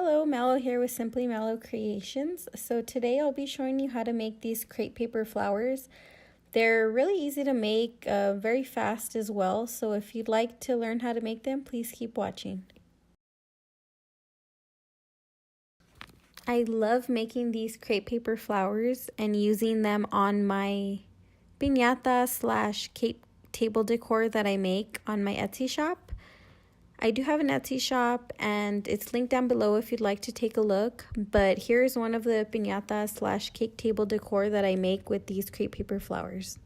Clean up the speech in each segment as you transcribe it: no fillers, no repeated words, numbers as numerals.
Hello, Mallow here with Simply Mallow Creations. So today I'll be showing you how to make these crepe paper flowers. They're really easy to make, very fast as well. So if you'd like to learn how to make them, please keep watching. I love making these crepe paper flowers and using them on my piñata / cake table decor that I make on my Etsy shop. I do have an Etsy shop and it's linked down below if you'd like to take a look, but here's one of the piñata / cake table decor that I make with these crepe paper flowers.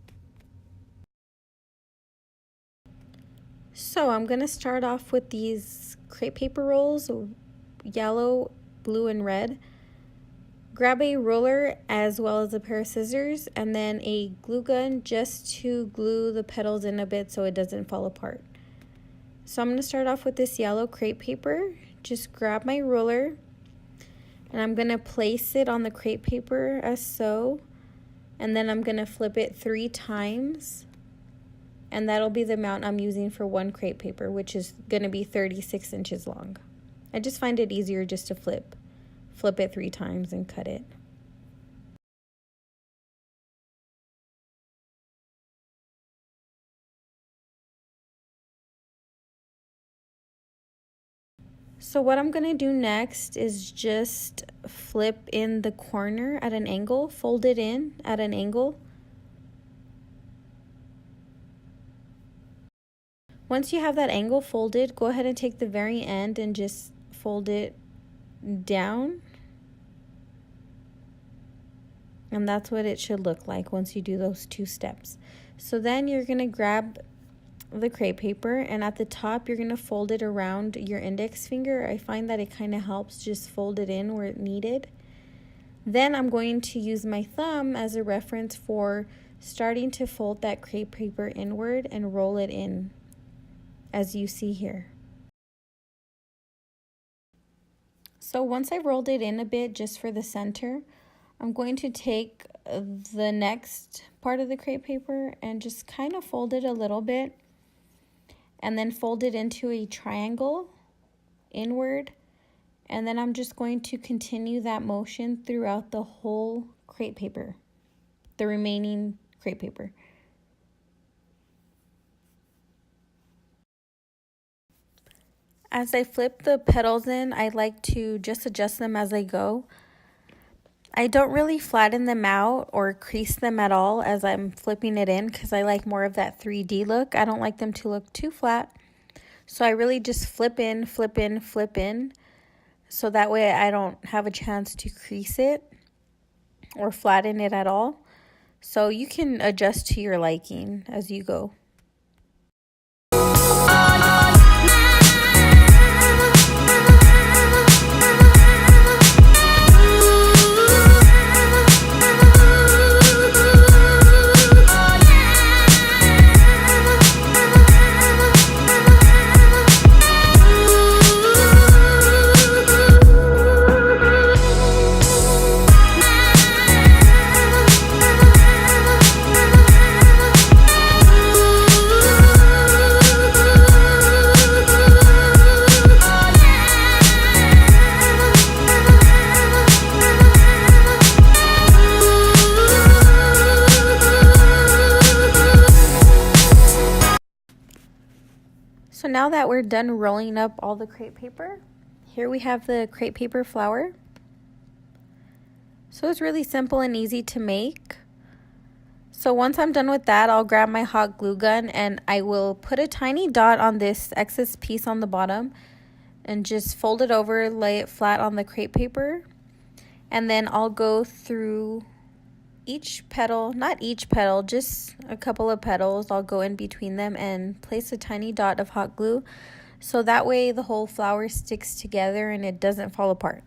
So I'm going to start off with these crepe paper rolls, yellow, blue, and red. Grab a ruler as well as a pair of scissors and then a glue gun just to glue the petals in a bit so it doesn't fall apart. So I'm going to start off with this yellow crepe paper. Just grab my ruler and I'm going to place it on the crepe paper as so, and then I'm going to flip it 3 times, and that'll be the amount I'm using for one crepe paper, which is going to be 36 inches long. I just find it easier just to flip it 3 times and cut it. So what I'm going to do next is just flip in the corner at an angle, fold it in at an angle. Once you have that angle folded, go ahead and take the very end and just fold it down. And that's what it should look like once you do those 2 steps. So then you're going to grab the crepe paper and at the top you're going to fold it around your index finger. I find that it kind of helps just fold it in where it needed. Then I'm going to use my thumb as a reference for starting to fold that crepe paper inward and roll it in as you see here. So once I've rolled it in a bit just for the center, I'm going to take the next part of the crepe paper and just kind of fold it a little bit and then fold it into a triangle inward, and then I'm just going to continue that motion throughout the whole crepe paper, the remaining crepe paper. As I flip the petals in, I like to just adjust them as I go. I don't really flatten them out or crease them at all as I'm flipping it in because I like more of that 3D look. I don't like them to look too flat. So I really just flip in, flip in, flip in. So that way I don't have a chance to crease it or flatten it at all. So you can adjust to your liking as you go. So now that we're done rolling up all the crepe paper, here we have the crepe paper flower. So it's really simple and easy to make. So once I'm done with that, I'll grab my hot glue gun and I will put a tiny dot on this excess piece on the bottom and just fold it over, lay it flat on the crepe paper. And then I'll go through each petal, not each petal, just a couple of petals. I'll go in between them and place a tiny dot of hot glue so that way the whole flower sticks together and it doesn't fall apart.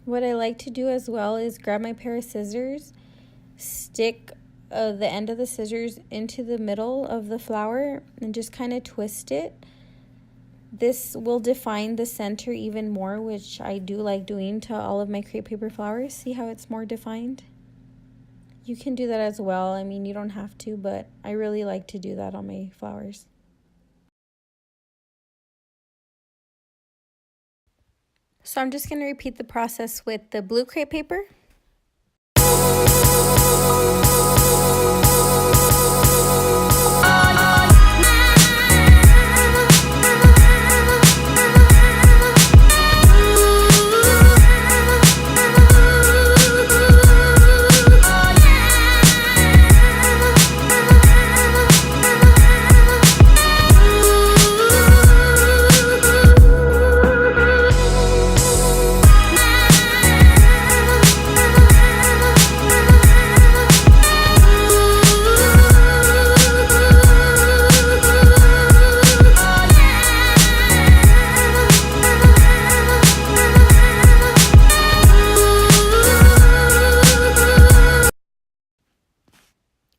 What I like to do as well is grab my pair of scissors, stick the end of the scissors into the middle of the flower and just kind of twist it This will define the center even more, which I do like doing to all of my crepe paper flowers. See how it's more defined? You can do that as well. I mean, you don't have to, but I really like to do that on my flowers. So I'm just going to repeat the process with the blue crepe paper.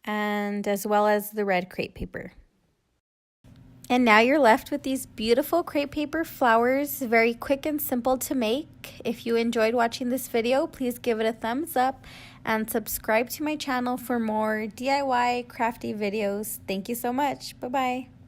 And as well as the red crepe paper. And now you're left with these beautiful crepe paper flowers, very quick and simple to make. If you enjoyed watching this video, please give it a thumbs up and subscribe to my channel for more DIY crafty videos. Thank you so much. Bye-bye.